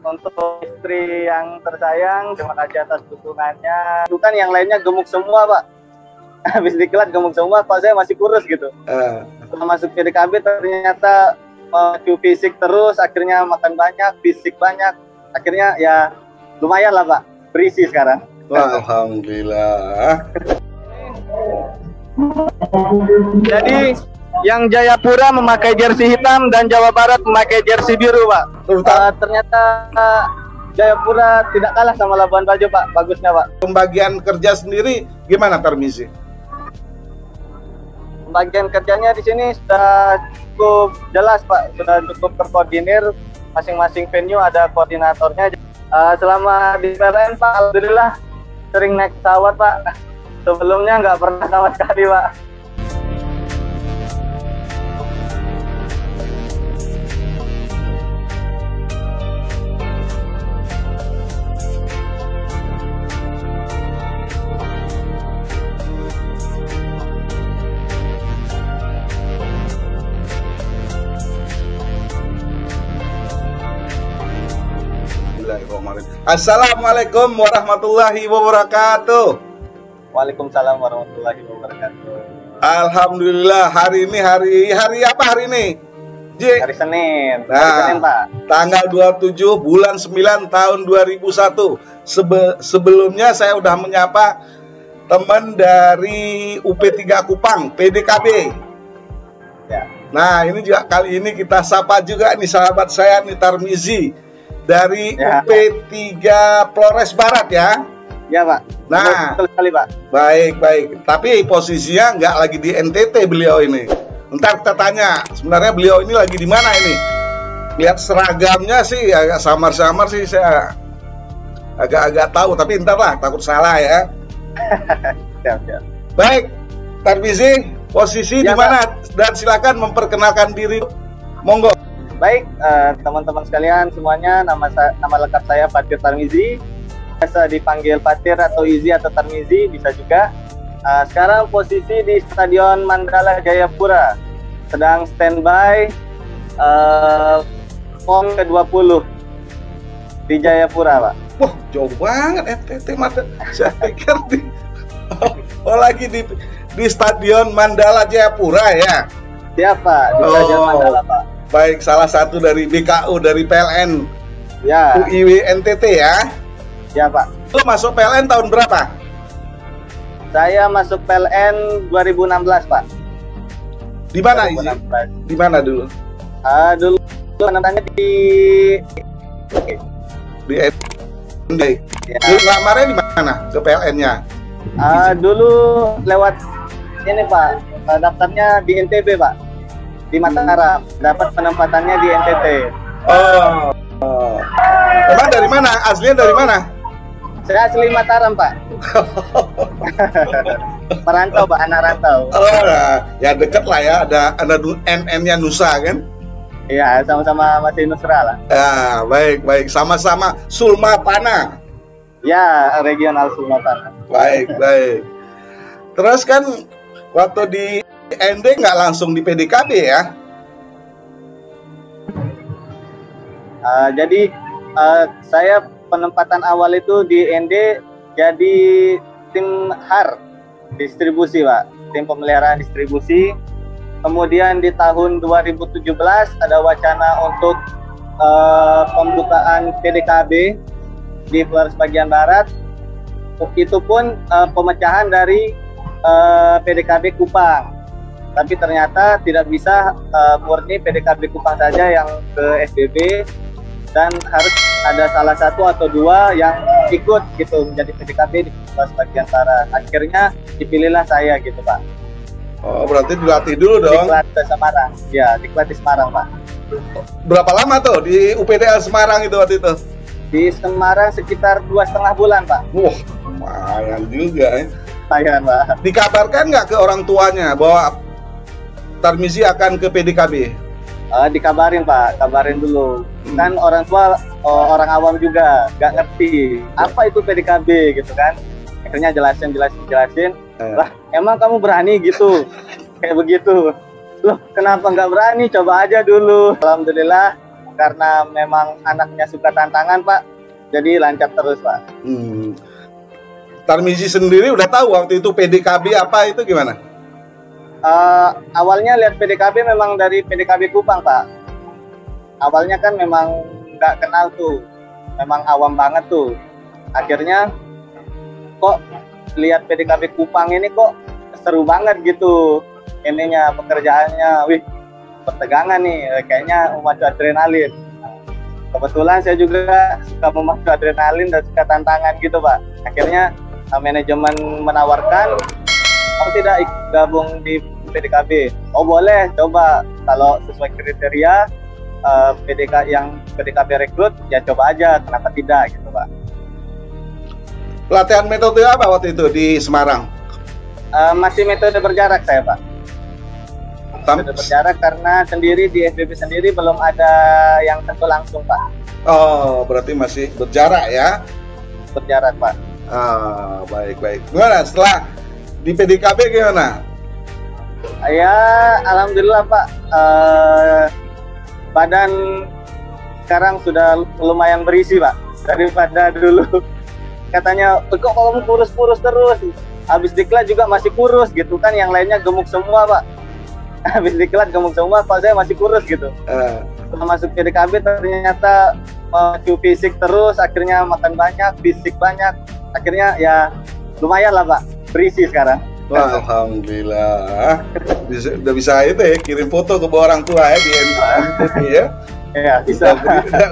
Untuk istri yang tersayang, terima kasih atas dukungannya. Itu kan yang lainnya gemuk semua, Pak. Habis diklat gemuk semua, kok saya masih kurus gitu. Setelah masuk PDKB ternyata fisik terus, akhirnya makan banyak, fisik banyak. Akhirnya ya lumayan lah, Pak. Berisi sekarang. Alhamdulillah. Jadi yang Jayapura memakai jersey hitam dan Jawa Barat memakai jersey biru, Pak. Ternyata Jayapura tidak kalah sama Labuan Bajo, Pak. Bagusnya, Pak. Pembagian kerja sendiri gimana, Tarmizi? Pembagian kerjanya di sini sudah cukup jelas, Pak. Sudah cukup terkoordinir. Masing-masing venue ada koordinatornya. Selama di PLN, Pak, alhamdulillah sering naik pesawat, Pak. Sebelumnya nggak pernah sama sekali, Pak. Assalamualaikum warahmatullahi wabarakatuh. Waalaikumsalam warahmatullahi wabarakatuh. Alhamdulillah, hari ini hari apa hari ini? Hari Senin. Nah, hari Senin, Pak. Tanggal 27 bulan 9 tahun 2001. Sebelumnya saya udah menyapa teman dari UP3 Kupang, PDKB. Ya. Nah, ini juga kali ini kita sapa juga nih sahabat saya nih Tarmizi dari ya. UP3 Flores Barat ya. Ya, Pak. Nah, betul sekali, Pak. Baik. Tapi posisinya nggak lagi di NTT beliau ini. Ntar kita tanya, sebenarnya beliau ini lagi di mana ini? Lihat seragamnya sih agak samar-samar sih, saya agak-agak tahu. Tapi ntar lah, takut salah ya. Siap. Baik, Tarmizi, posisi ya, di mana? Dan silakan memperkenalkan diri. Monggo. Baik, teman-teman sekalian semuanya, nama lengkap saya Fatir Tarmizi. Biasa dipanggil Fatir atau Izi atau Tarmizi bisa juga. Sekarang posisi di Stadion Mandala Jayapura, sedang standby PON ke-20 di Jayapura, Pak. Wah, jauh banget NTT mata. Saya pikir lagi di Stadion Mandala Jayapura ya. Siapa? Di Stadion Mandala, Pak. Baik, salah satu dari BKU dari PLN. Ya. UIW NTT ya. Ya, Pak. Lo masuk PLN tahun berapa? Saya masuk PLN 2016, Pak. Di mana ini? Di mana dulu? Dulu penantannya di NTT. Ya. Dulu lamarnya di mana? Ke PLN-nya? Dulu lewat ini, Pak. Daftarnya di NTB, Pak. Di Mataram. Dapat penempatannya di NTT. Oh. Emang dari mana? Aslinya dari mana? Saya asli Mataram, Pak. Perantau, Pak, anak rantau. Oh, ya deket lah ya. Ada NN-nya Nusa kan? Iya, sama-sama masih Nusra lah. Ya, baik. Sama-sama Sulmapana. Ya, regional Sulmapana. Baik. Terus kan waktu di ND nggak langsung di PDKB ya? Jadi saya penempatan awal itu di ND jadi tim HAR distribusi, Pak, tim pemeliharaan distribusi. Kemudian di tahun 2017 ada wacana untuk pembukaan PDKB di Flores bagian barat. Itu pun pemecahan dari PDKB Kupang. Tapi ternyata tidak bisa murni PDKB Kupang saja yang ke SBB, dan harus ada salah satu atau dua yang ikut gitu menjadi PDKB di Flores bagian barat. Akhirnya dipilihlah saya gitu, Pak. Oh, berarti dilatih dulu dong. Diklat di Semarang. Ya, diklat di Semarang, Pak. Berapa lama tuh di UPDL Semarang itu waktu itu? Di Semarang sekitar 2,5 bulan, Pak. Wah, lumayan juga ya. Lumayan, Pak. Dikabarkan nggak ke orang tuanya bahwa Tarmizi akan ke PDKB? Dikabarin, Pak, kabarin dulu. Kan orang tua orang awam juga nggak ngerti apa itu PDKB gitu kan. Akhirnya jelasin. Lah, emang kamu berani gitu? Kayak begitu. Loh, kenapa nggak berani? Coba aja dulu. Alhamdulillah karena memang anaknya suka tantangan Pak, jadi lancar terus Pak. Tarmizi sendiri udah tahu waktu itu PDKB apa itu gimana? Awalnya lihat PDKB memang dari PDKB Kupang Pak. Awalnya kan memang nggak kenal tuh, memang awam banget tuh. Akhirnya kok lihat PDKB Kupang ini kok seru banget gitu, ininya pekerjaannya, wih pertegangan nih, kayaknya memacu adrenalin. Kebetulan saya juga suka memacu adrenalin dan suka tantangan gitu Pak. Akhirnya manajemen menawarkan, oh tidak gabung di PDKB. Oh boleh, coba kalau sesuai kriteria PDKB rekrut ya coba aja, kenapa tidak gitu Pak. Latihan metode apa waktu itu di Semarang? Masih metode berjarak saya Pak. Metode berjarak karena sendiri di FBB sendiri belum ada yang sentuh langsung Pak. Oh berarti masih berjarak ya? Berjarak Pak. Baik. Gimana setelah di PDKB gimana? Ya alhamdulillah Pak, badan sekarang sudah lumayan berisi Pak daripada dulu. Katanya kok kamu kurus-kurus terus, habis diklat juga masih kurus gitu kan, yang lainnya gemuk semua Pak. Habis diklat gemuk semua, kok saya masih kurus gitu. Setelah masuk PDKB ternyata memacu fisik terus, akhirnya makan banyak, fisik banyak, akhirnya ya lumayan lah Pak, berisi sekarang. Wah, alhamdulillah. Udah bisa itu ya, kirim foto ke orang tua ya di NTT ya. Iya, bisa.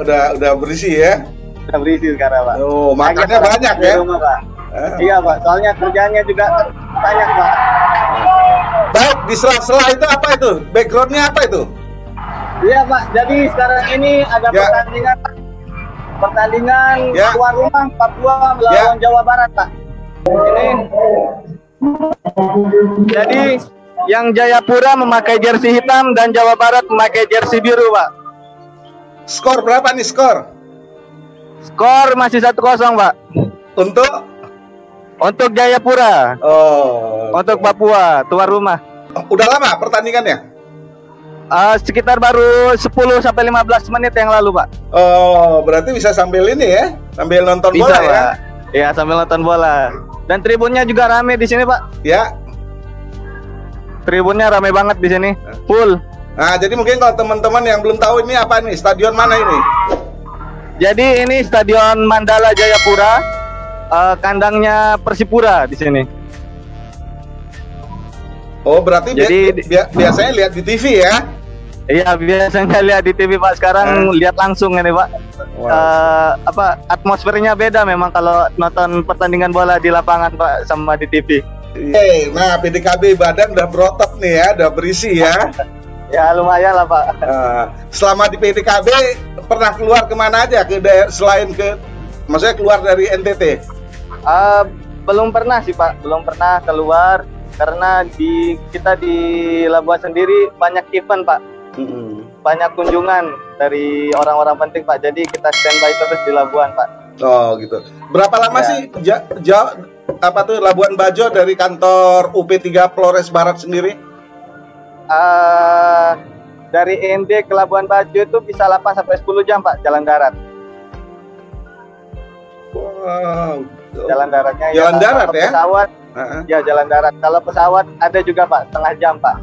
Udah berisi ya. Udah berisi sekarang Pak. Oh, makannya banyak ya. Rumah, Pak. Iya Pak, soalnya kerjanya juga banyak Pak. Baik, di sela-sela itu apa itu? Backgroundnya apa itu? Iya Pak, jadi sekarang ini ada pertandingan tuan rumah Papua melawan Jawa Barat Pak. Ini jadi yang Jayapura memakai jersey hitam dan Jawa Barat memakai jersey biru Pak. Skor berapa nih skor? Skor masih 1-0 Pak. Untuk Jayapura. Oh. Untuk Papua tuan rumah. Udah lama pertandingannya? Sekitar baru 10-15 menit yang lalu Pak. Oh, berarti bisa sambil ini ya? Sambil nonton bisa, bola Pak. ya? Iya, sambil nonton bola. Dan tribunnya juga rame di sini Pak. Ya. Tribunnya rame banget di sini, full. Nah, jadi mungkin kalau teman-teman yang belum tahu ini apa nih, stadion mana ini? Jadi ini Stadion Mandala Jayapura, kandangnya Persipura di sini. Oh, berarti jadi biasanya lihat di TV ya? Iya, biasanya lihat di TV Pak. Sekarang lihat langsung ini Pak. Wow. Atmosfernya beda memang kalau nonton pertandingan bola di lapangan Pak sama di TV. Nah PDKB badan udah berotot nih ya, udah berisi ya. Ya lumayan lah Pak. Selama di PDKB pernah keluar kemana aja selain maksudnya keluar dari NTT? Belum pernah sih Pak, belum pernah keluar karena kita di Labuan sendiri banyak event Pak. Banyak kunjungan dari orang-orang penting Pak, jadi kita standby terus di Labuan Pak. Oh gitu. Berapa lama sih Labuan Bajo dari kantor UP3 Flores Barat sendiri? Dari ND ke Labuan Bajo itu bisa 8-10 jam Pak, jalan darat. Wow. Jalan daratnya jalan darat ya? Pesawat, ya jalan darat. Kalau pesawat ada juga Pak, setengah jam Pak.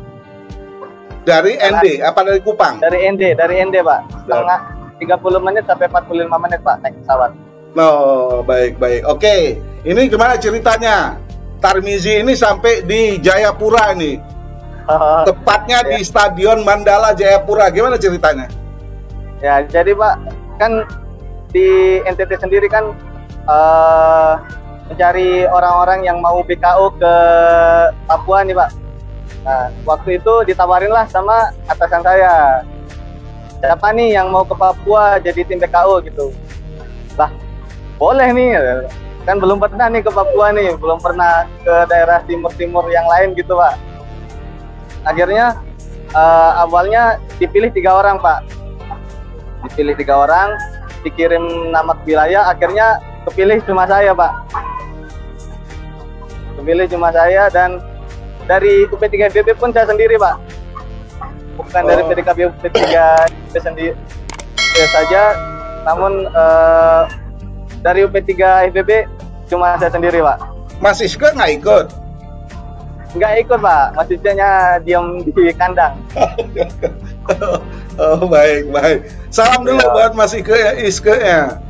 Dari ND apa dari Kupang? Dari ND Pak. Setengah 30 menit sampai 45 menit Pak naik pesawat. Oh, baik. Oke. Ini gimana ceritanya? Tarmizi ini sampai di Jayapura ini. Tepatnya di Stadion Mandala Jayapura. Gimana ceritanya? Ya, jadi Pak, kan di NTT sendiri kan mencari orang-orang yang mau BKO ke Papua nih Pak. Nah, waktu itu ditawarin lah sama atasan saya, siapa nih yang mau ke Papua jadi tim BKO gitu. Lah, boleh nih, kan belum pernah nih ke Papua nih, belum pernah ke daerah timur-timur yang lain gitu Pak. Akhirnya awalnya dipilih 3 orang Pak, dipilih 3 orang, dikirim nama wilayah, akhirnya kepilih cuma saya Pak. Kepilih cuma saya, dan dari UP3BB pun saya sendiri Pak, bukan dari PDKB UP3 sendiri. saja. Namun dari UP3 FBB cuma saya sendiri, Pak. Mas Iske nggak ikut? Nggak ikut, Pak. Mas Iske-nya diam di kandang. Oh, baik, baik. Salam dulu buat Mas Iske ya.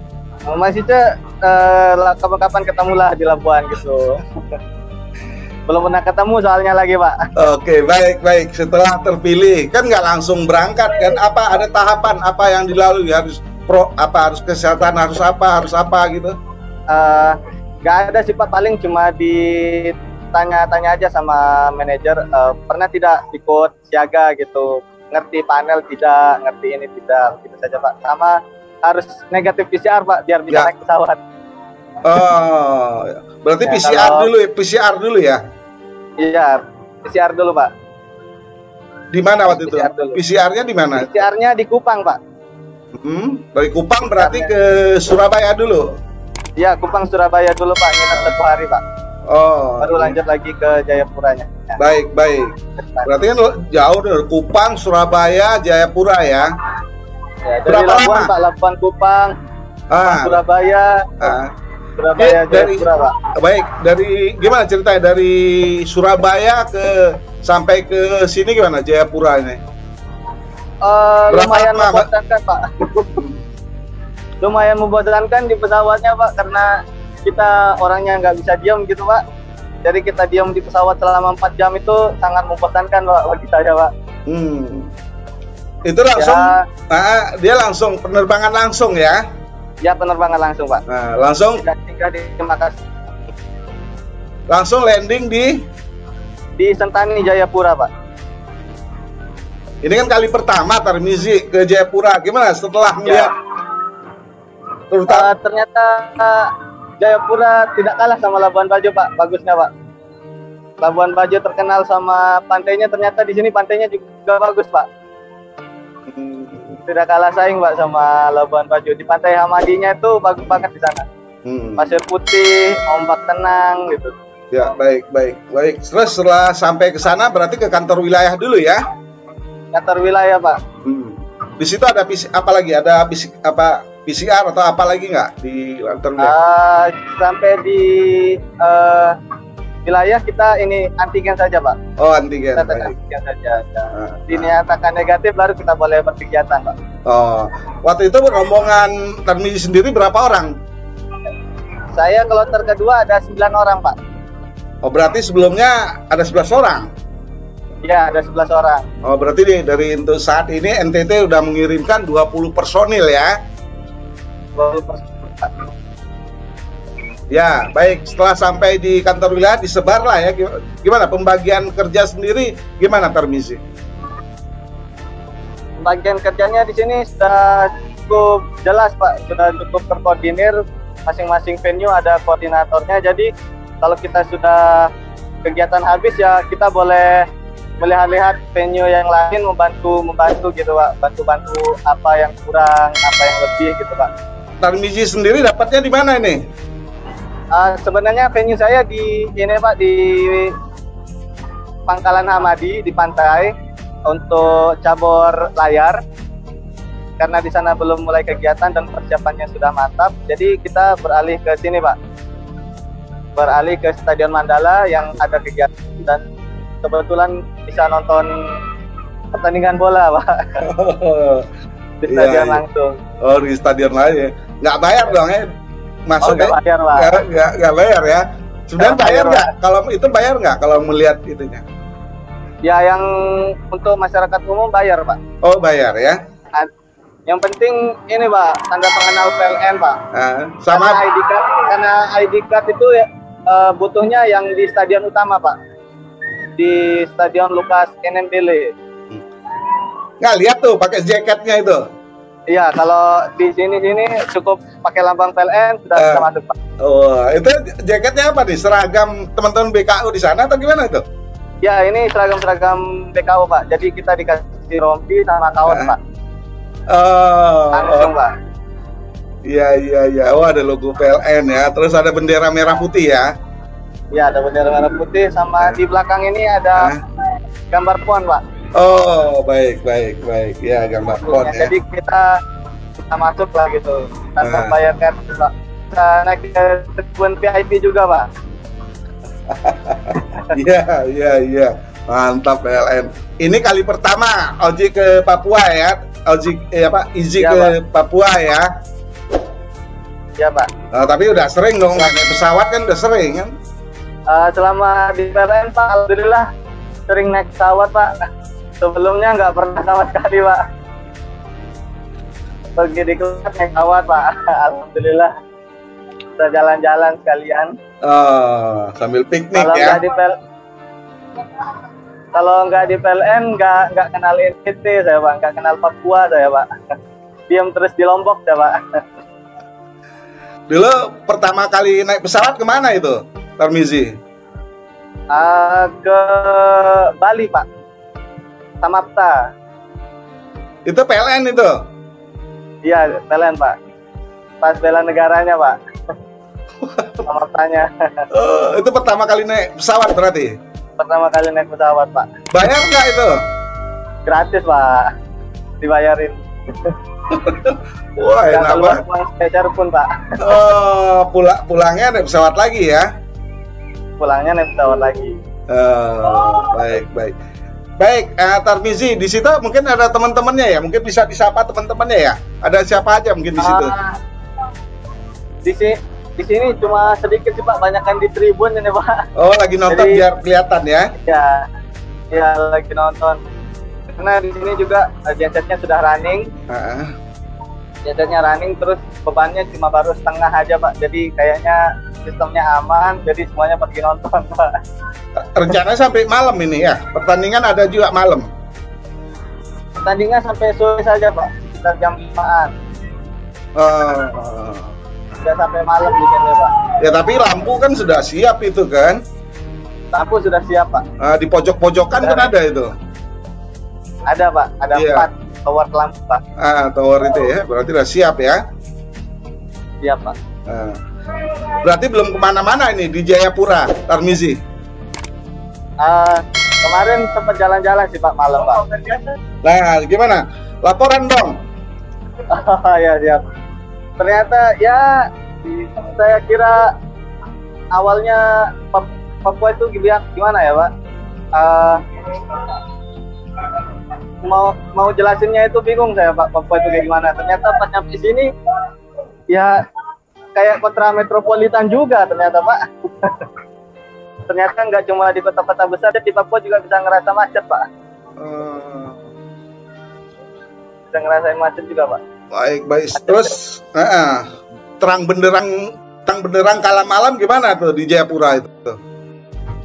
Mas Iske kapan-kapan ketemulah di Labuan gitu. Belum pernah ketemu soalnya lagi, Pak. Oke, baik, baik. Setelah terpilih, kan nggak langsung berangkat kan? Apa ada tahapan apa yang dilalui? Harus harus kesehatan, harus apa gitu? Nggak ada sih, Pak. Paling cuma ditanya-tanya aja sama manajer. Pernah tidak ikut siaga gitu? Ngerti panel tidak, ngerti ini tidak, gitu saja, Pak. Sama harus negatif PCR, Pak, biar bisa naik pesawat. Oh, berarti ya, PCR dulu ya? Iya, PCR dulu, Pak. Di mana waktu itu? PCR PCR-nya di mana? PCR-nya di Kupang, Pak. Dari Kupang berarti ke Surabaya dulu? Iya, Kupang Surabaya dulu, Pak. Nginep 1 hari, Pak. Oh. Baru lanjut lagi ke Jayapuranya. Ya. Baik, baik. Berarti kan jauh dari Kupang, Surabaya, Jayapura ya? Ya, dari Labuan, Pak. Labuan, Kupang, Surabaya, Surabaya, Jayapura, Pak. Baik, dari gimana ceritanya dari Surabaya sampai ke sini gimana Jayapura ini? Lumayan membosankan, Pak. Lumayan membosankan di pesawatnya, Pak, karena kita orangnya nggak bisa diam gitu, Pak. Jadi kita diam di pesawat selama 4 jam itu sangat membosankan, Pak, bagi saya, Pak. Itu langsung dia langsung penerbangan langsung ya? Ya, penerbangan langsung, Pak. Nah, langsung tinggal di Makassar. Langsung landing di Sentani, Jayapura, Pak. Ini kan kali pertama Tarmizi ke Jayapura. Gimana setelah melihat? Ternyata Jayapura tidak kalah sama Labuan Bajo, Pak. Bagusnya, Pak. Labuan Bajo terkenal sama pantainya. Ternyata di sini pantainya juga bagus, Pak. Tidak kalah saing, Pak, sama Labuan Bajo. Di Pantai Hamadinya itu bagus banget di sana. Pasir putih, ombak tenang, gitu. Ya, baik. Terus setelah sampai ke sana berarti ke kantor wilayah dulu ya? Kantor wilayah, Pak. Di situ ada apa lagi? Ada PCR atau apa lagi nggak di kantor wilayah? Sampai di wilayah kita ini antigen saja, Pak. Oh, antigen. Antigen saja. Dinyatakan negatif baru kita boleh berkegiatan, Pak. Oh, waktu itu rombongan Tarmizi sendiri berapa orang? Saya kloter kedua ada 9 orang, Pak. Oh, berarti sebelumnya ada 11 orang? Ya, ada 11 orang. Oh, berarti dari untuk saat ini NTT udah mengirimkan 20 personil ya? 20 personil. Ya, baik. Setelah sampai di kantor wilayah disebar lah ya. Gimana pembagian kerja sendiri? Gimana Tarmizi? Pembagian kerjanya di sini sudah cukup jelas, Pak. Sudah cukup terkoordinir. Masing-masing venue ada koordinatornya. Jadi kalau kita sudah kegiatan habis ya kita boleh melihat-lihat venue yang lain, membantu gitu, Pak. Bantu apa yang kurang, apa yang lebih gitu, Pak. Tarmizi sendiri dapatnya di mana ini? Sebenarnya venue saya di ini, Pak, di Pangkalan Hamadi di pantai untuk cabur layar. Karena di sana belum mulai kegiatan dan persiapannya sudah mantap, jadi kita beralih ke sini, Pak. Beralih ke Stadion Mandala yang ada kegiatan dan kebetulan bisa nonton pertandingan bola, Pak. Di stadion langsung. Oh, di stadion lain. Nggak bayar dong ya? Masuk nggak bayar, Pak. Nggak bayar ya? Sebenarnya bayar nggak? Kalau itu bayar nggak? Kalau melihat itunya? Ya, yang untuk masyarakat umum bayar, Pak. Oh, bayar ya? Yang penting ini, Pak, tanda pengenal PLN, Pak. Sama karena ID card itu ya, butuhnya yang di stadion utama, Pak. Di Stadion Lukas NMDL. Nggak lihat tuh pakai jaketnya itu. Iya, kalau di sini cukup pakai lambang PLN sudah bisa masuk, Pak. Oh, itu jaketnya apa nih? Seragam teman-teman BKU di sana atau gimana itu? Ya, ini seragam BKU, Pak. Jadi kita dikasih rompi sama kaos, Pak. Langsung, Pak. Iya. Oh, ada logo PLN ya. Terus ada bendera merah putih ya. Ya, ada bendera merah putih sama di belakang ini ada gambar PON, Pak. Oh, baik. Ya, gambar PON ya. Jadi kita bisa masuk lah gitu tanpa bayar kartu Pak. Bisa naik ke tribun VIP juga Pak. Iya. Mantap PLN. Ini kali pertama Oji ke Papua ya. Izzy ke Pak. Papua ya. Iya Pak. Nah, tapi udah sering dong naik pesawat kan, udah sering kan? Selama di PLN Pak, alhamdulillah sering naik pesawat Pak. Sebelumnya nggak pernah sama sekali Pak. Pergi di kelas naik pesawat Pak. Alhamdulillah bisa jalan-jalan sekalian. Oh, sambil piknik Kalau ya. Kalau nggak di PLN nggak kenal NTT saya Pak, nggak kenal Papua saya Pak. Diam terus di Lombok saya Pak. Dulu pertama kali naik pesawat kemana itu, Tarmizi? Ke Bali Pak, Samapta. Itu PLN itu? Iya PLN Pak, pas bela negaranya Pak. Samaptanya. Itu pertama kali naik pesawat berarti? Pertama kali naik pesawat Pak. Bayar nggak itu? Gratis Pak, dibayarin. Wah, Nggak enak keluar banget. uang sepeser pun Pak. Oh, pulangnya naik pesawat lagi ya? Pulangnya naik pesawat lagi. Baik. Baik, Tarmizi, di situ mungkin ada teman-temannya ya? Mungkin bisa disapa teman-temannya ya? Ada siapa aja mungkin di situ? Di sini cuma sedikit sih Pak, banyakkan di tribun ini Pak. Oh, lagi nonton. Jadi, biar kelihatan ya? Ya lagi nonton. Karena di sini juga gensetnya sudah running. Gensetnya running, terus bebannya cuma baru setengah aja Pak. Jadi kayaknya sistemnya aman, jadi semuanya pergi nonton Pak. Rencananya sampai malam ini ya? Pertandingan ada juga malam? Pertandingan sampai sore saja Pak, sekitar jam 5-an. Sudah sampai malam di sini Pak. Ya tapi lampu kan sudah siap itu kan? Lampu sudah siap Pak. Di pojok-pojokan kan ada itu? Ada Pak, ada 4 tower lampu Pak. Tower itu ya, berarti sudah siap ya? Siap Pak. Berarti belum kemana-mana ini di Jayapura, Tarmizi? Kemarin sempat jalan-jalan sih Pak malam Pak. Nah, gimana? Laporan dong. Ya siap. Ternyata ya saya kira awalnya Papua itu gimana ya Pak? Mau jelasinnya itu bingung saya Pak, Papua itu kayak gimana. Ternyata pas nyampe sini ya kayak kota metropolitan juga ternyata Pak. Ternyata nggak cuma di kota-kota besar, di Papua juga bisa ngerasa macet Pak. Bisa ngerasain macet juga Pak. Baik. Terus terang benderang kala malam gimana tuh di Jayapura itu?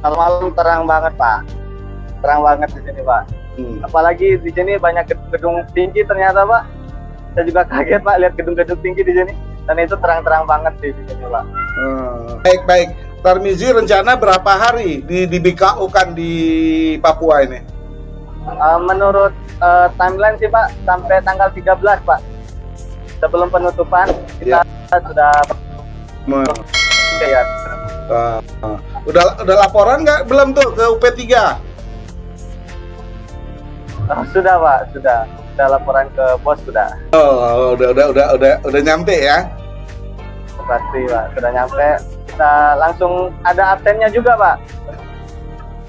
Kalau malam terang banget Pak, terang banget di sini Pak. Apalagi di sini banyak gedung tinggi ternyata Pak. Saya juga kaget Pak lihat gedung-gedung tinggi di sini, dan itu terang-terang banget di sini Pak. Baik. Tarmizi rencana berapa hari di BKU-kan di Papua ini? Menurut timeline sih Pak sampai tanggal 13 Pak. Sebelum penutupan kita sudah udah laporan nggak belum tuh ke UP3? Sudah Pak, sudah laporan ke bos sudah. Udah nyampe ya? Pasti Pak, sudah nyampe. Kita langsung ada absennya juga Pak.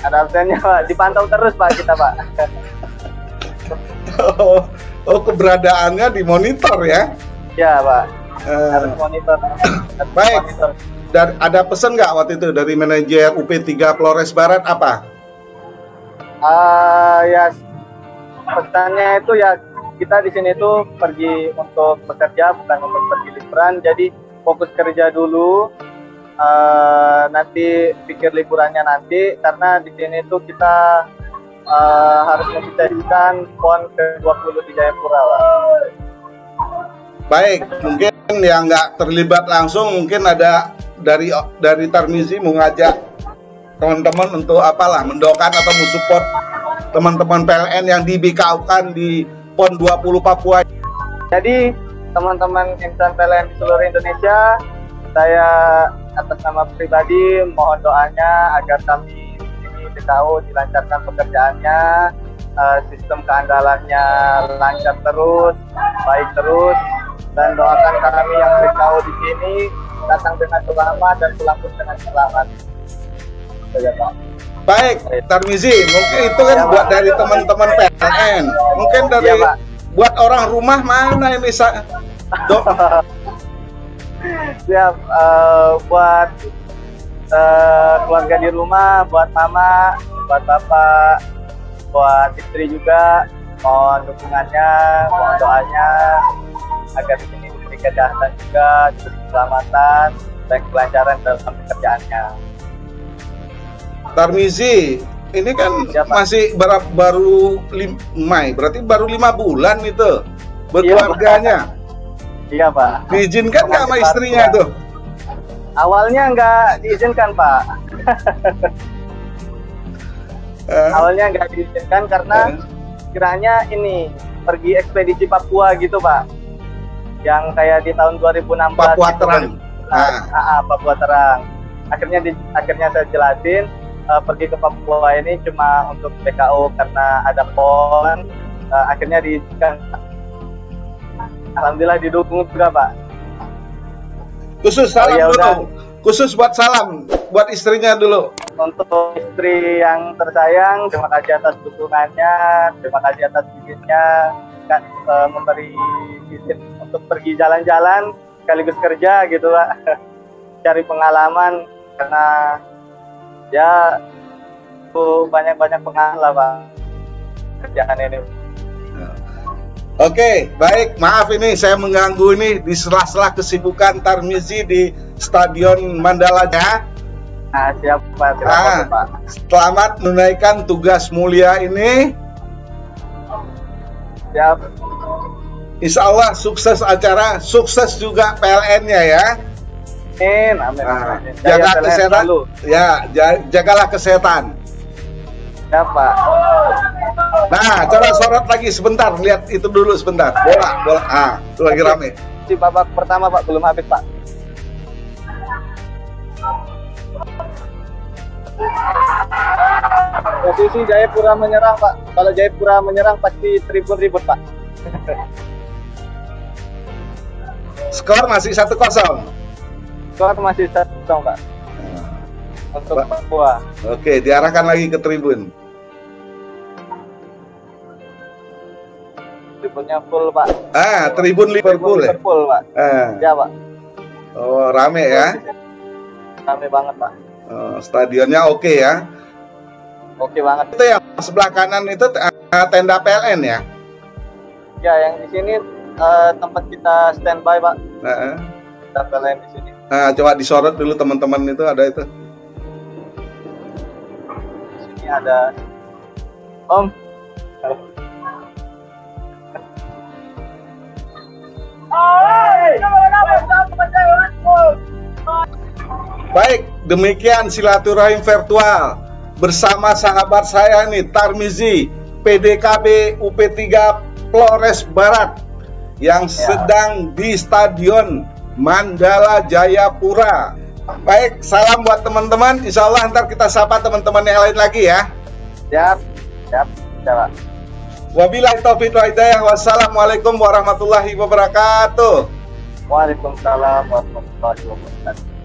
Ada absennya Pak, dipantau terus Pak kita Pak. Keberadaannya dimonitor ya? Ya Pak, harus monitor. Baik. Dan ada pesan nggak waktu itu dari manajer UP3 Flores Barat apa? Ya pesannya itu ya kita di sini tuh pergi untuk bekerja bukan untuk pergi liburan. Jadi fokus kerja dulu. Nanti pikir liburannya nanti, karena di sini tuh kita harus mensukseskan PON ke-20 di Jayapura Pak. Baik, mungkin yang nggak terlibat langsung mungkin ada dari Tarmizi mau ngajak teman-teman untuk apalah mendoakan atau mensupport teman-teman PLN yang di BKU-kan di PON 20 Papua. Jadi teman-teman insan PLN di seluruh Indonesia, saya atas nama pribadi mohon doanya agar kami di BKU dilancarkan pekerjaannya, sistem keandalannya lancar terus, baik terus, dan doakan kami yang berkau di sini datang dengan selamat dan pulang pun dengan selamat. Saja, Pak. Baik, Tarmizi, mungkin itu kan buat dari teman-teman PLN. Mungkin dari buat orang rumah mana ini Dok? Siap, buat keluarga di rumah, buat mama, buat bapak, buat istri juga, mohon dukungannya, mohon doanya agar di sini diberi kesehatan juga, diberi keselamatan dan kelancaran dalam pekerjaannya. Tarmizi, ini kan masih baru Mei, berarti baru 5 bulan itu berkeluarganya. Iya, Pak. Diizinkan nggak sama istrinya tuh? Awalnya nggak diizinkan, Pak. Awalnya nggak diizinkan karena kiranya ini pergi ekspedisi Papua gitu, Pak. Yang kayak di tahun 2016. Papua Terang. Papua Terang. Akhirnya saya jelasin pergi ke Papua ini cuma untuk PKO karena ada PON. Akhirnya diizinkan. Alhamdulillah didukung juga, Pak. Khusus salam dulu. Khusus buat salam buat istrinya dulu. Untuk istri yang tersayang, terima kasih atas dukungannya, terima kasih atas izinnya memberi izin untuk pergi jalan-jalan sekaligus kerja gitu, Pak. Cari pengalaman karena ya banyak-banyak pengalaman lah, Pak, kerjaan ini. Oke, baik. Maaf ini saya mengganggu ini di sela-sela kesibukan Tarmizi di Stadion Mandala ya. Siap, Pak. Silakan, Pak. Selamat menunaikan tugas mulia ini. Siap. Insya Allah sukses acara, sukses juga PLN-nya ya. Amin. Jaga kesehatan. Ya, jagalah kesehatan. Siap, Pak. Nah, coba sorot lagi sebentar, lihat itu dulu sebentar. Bola. Itu lagi rame. Di babak pertama, Pak, belum habis, Pak. Posisi Jayapura menyerang, Pak. Kalau Jayapura menyerang pasti tribun ribut, Pak. Skor masih 1-0. Skor masih 1-0, Pak. Untuk Papua. Oke, diarahkan lagi ke tribun. Tribunnya full, Pak. Tribun Liverpool ya? Liverpool, Pak. Ya, Pak. Oh, rame ya? Rame banget, Pak. Stadionnya oke ya? Oke banget. Itu yang sebelah kanan itu tenda PLN ya? Ya, yang di sini tempat kita standby, Pak. Tenda PLN di sini. Coba disorot dulu teman-teman itu ada itu. Di sini ada Om. Baik, demikian silaturahim virtual bersama sahabat saya nih Tarmizi, PDKB UP3 Flores Barat yang sedang di Stadion Mandala Jayapura. Baik, salam buat teman-teman. Insya Allah ntar kita sapa teman-teman yang lain lagi ya. Siap. Wabillahi taufiq wal hidayah. Wassalamualaikum warahmatullahi wabarakatuh. Waalaikumsalam warahmatullahi wabarakatuh.